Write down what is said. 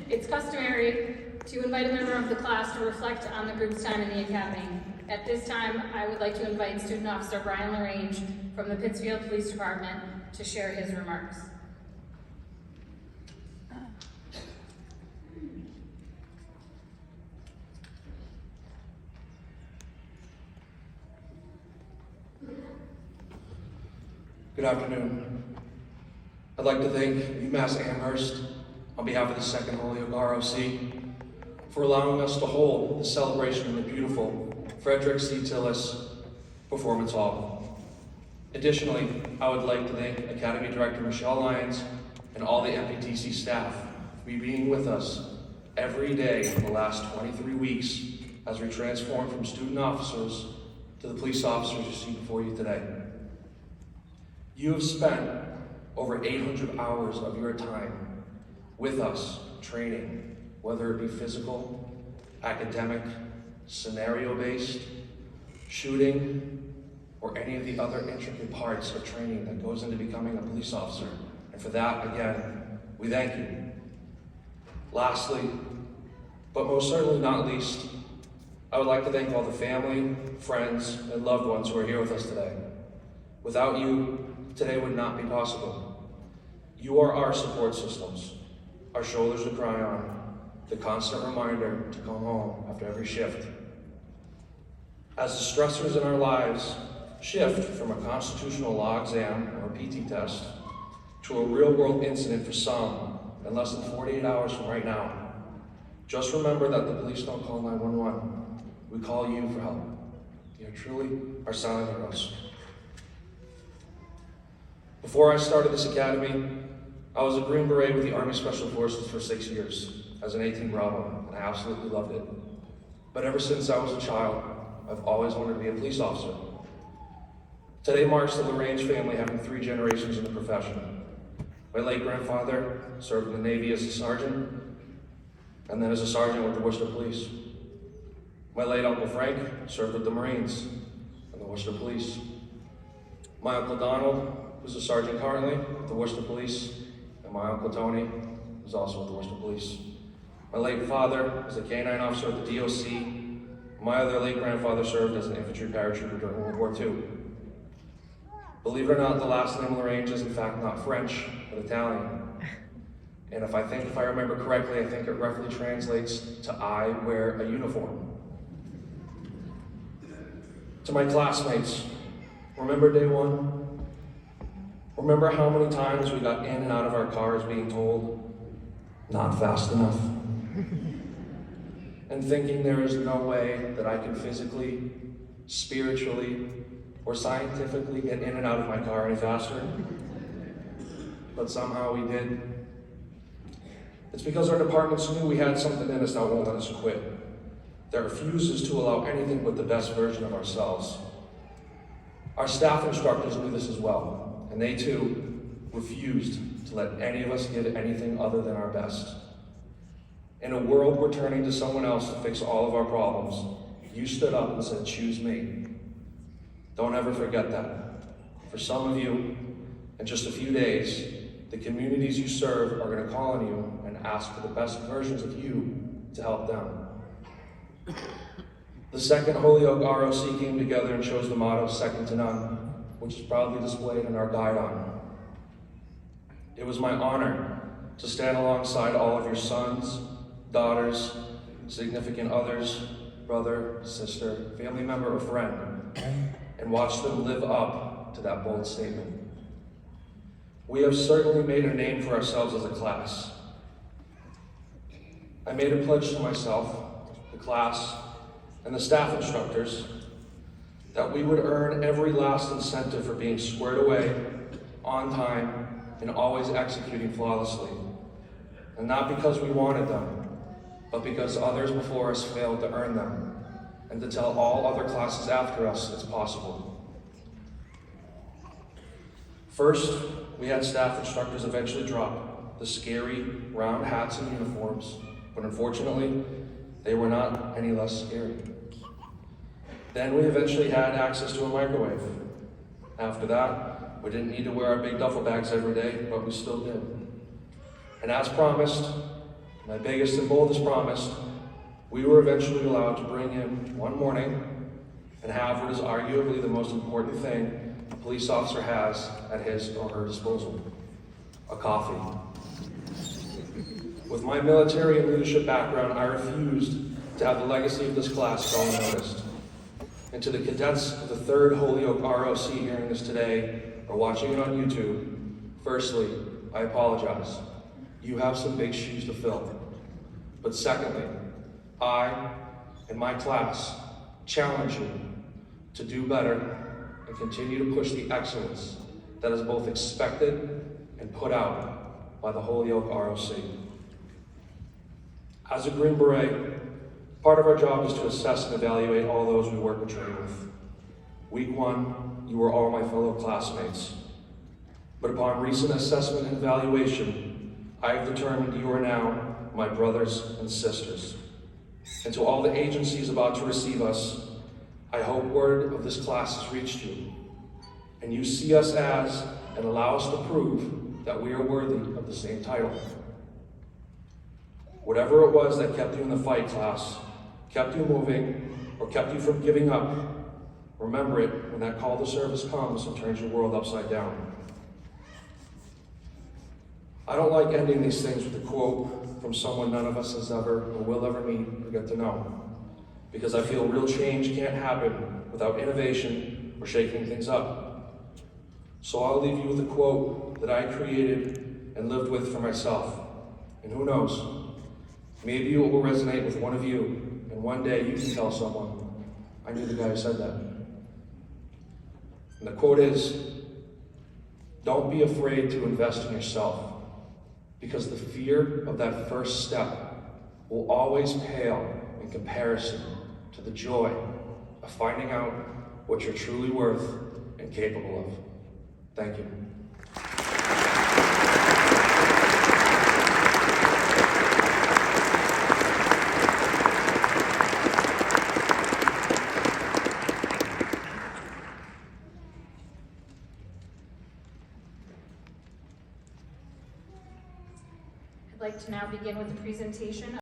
It's customary to invite a member of the class to reflect on the group's time in the academy. At this time, I would like to invite Student Officer Brian LaRange from the Pittsfield Police Department to share his remarks. Good afternoon. I'd like to thank UMass Amherst on behalf of the Second Holyoke ROC for allowing us to hold the celebration in the beautiful Frederick C. Tillis Performance Hall. Additionally, I would like to thank Academy Director Michelle Lyons and all the MPTC staff for being with us every day in the last 23 weeks as we transform from student officers to the police officers you see before you today. You have spent over 800 hours of your time with us training, whether it be physical, academic, scenario-based, shooting, or any of the other intricate parts of training that goes into becoming a police officer. And for that, again, we thank you. Lastly, but most certainly not least, I would like to thank all the family, friends, and loved ones who are here with us today. Without you, today would not be possible. You are our support systems, our shoulders to cry on, the constant reminder to come home after every shift. As the stressors in our lives shift from a constitutional law exam or a PT test to a real-world incident for some in less than 48 hours from right now, just remember that the police don't call 911. We call you for help. You are truly our silent heroes. Before I started this academy, I was a Green Beret with the Army Special Forces for 6 years as an 18 Bravo, and I absolutely loved it. But ever since I was a child, I've always wanted to be a police officer. Today marks the LaRange family having 3 generations in the profession. My late grandfather served in the Navy as a sergeant, and then as a sergeant with the Worcester Police. My late Uncle Frank served with the Marines and the Worcester Police. My Uncle Donald was a sergeant currently with the Worcester Police, and my Uncle Tony was also with the Worcester Police. My late father was a K-9 officer at the DOC. My other late grandfather served as an infantry paratrooper during World War II. Believe it or not, the last name LaRange is in fact not French, but Italian. And if I remember correctly, I think it roughly translates to I wear a uniform. To my classmates, remember day one? Remember how many times we got in and out of our cars being told, not fast enough? And thinking there is no way that I can physically, spiritually, or scientifically get in and out of my car any faster. But somehow we did. It's because our departments knew we had something in us that won't let us quit. That refuses to allow anything but the best version of ourselves. Our staff instructors knew this as well. And they too refused to let any of us give anything other than our best. In a world where turning to someone else to fix all of our problems, you stood up and said, choose me. Don't ever forget that. For some of you, in just a few days, the communities you serve are going to call on you and ask for the best versions of you to help them. The Second Holyoke ROC came together and chose the motto, second to none, which is proudly displayed in our guidon. It was my honor to stand alongside all of your sons, daughters, significant others, brother, sister, family member, or friend, and watch them live up to that bold statement. We have certainly made a name for ourselves as a class. I made a pledge to myself, the class, and the staff instructors that we would earn every last incentive for being squared away, on time, and always executing flawlessly. And not because we wanted them, but because others before us failed to earn them, and to tell all other classes after us it's possible. First, we had staff instructors eventually drop the scary round hats and uniforms, but unfortunately, they were not any less scary. Then we eventually had access to a microwave. After that, we didn't need to wear our big duffel bags every day, but we still did. And as promised, my biggest and boldest promise, we were eventually allowed to bring him one morning and have what is arguably the most important thing a police officer has at his or her disposal: a coffee. With my military and leadership background, I refused to have the legacy of this class go unnoticed. And to the cadets of the 3rd Holyoke ROC hearing this today or watching it on YouTube, firstly, I apologize. You have some big shoes to fill. But secondly, I and my class challenge you to do better and continue to push the excellence that is both expected and put out by the Holyoke ROC. As a Green Beret, part of our job is to assess and evaluate all those we work and train with. Week 1, you were all my fellow classmates. But upon recent assessment and evaluation, I have determined you are now my brothers and sisters. And to all the agencies about to receive us, I hope word of this class has reached you, and you see us as and allow us to prove that we are worthy of the same title. Whatever it was that kept you in the fight, class, kept you moving, or kept you from giving up, remember it when that call to service comes and turns your world upside down. I don't like ending these things with a quote from someone none of us has ever or will ever meet or get to know, because I feel real change can't happen without innovation or shaking things up. So I'll leave you with a quote that I created and lived with for myself. And who knows, maybe it will resonate with one of you, and one day you can tell someone, I knew the guy who said that. And the quote is, don't be afraid to invest in yourself, because the fear of that first step will always pale in comparison to the joy of finding out what you're truly worth and capable of. Thank you. I'd like to now begin with the presentation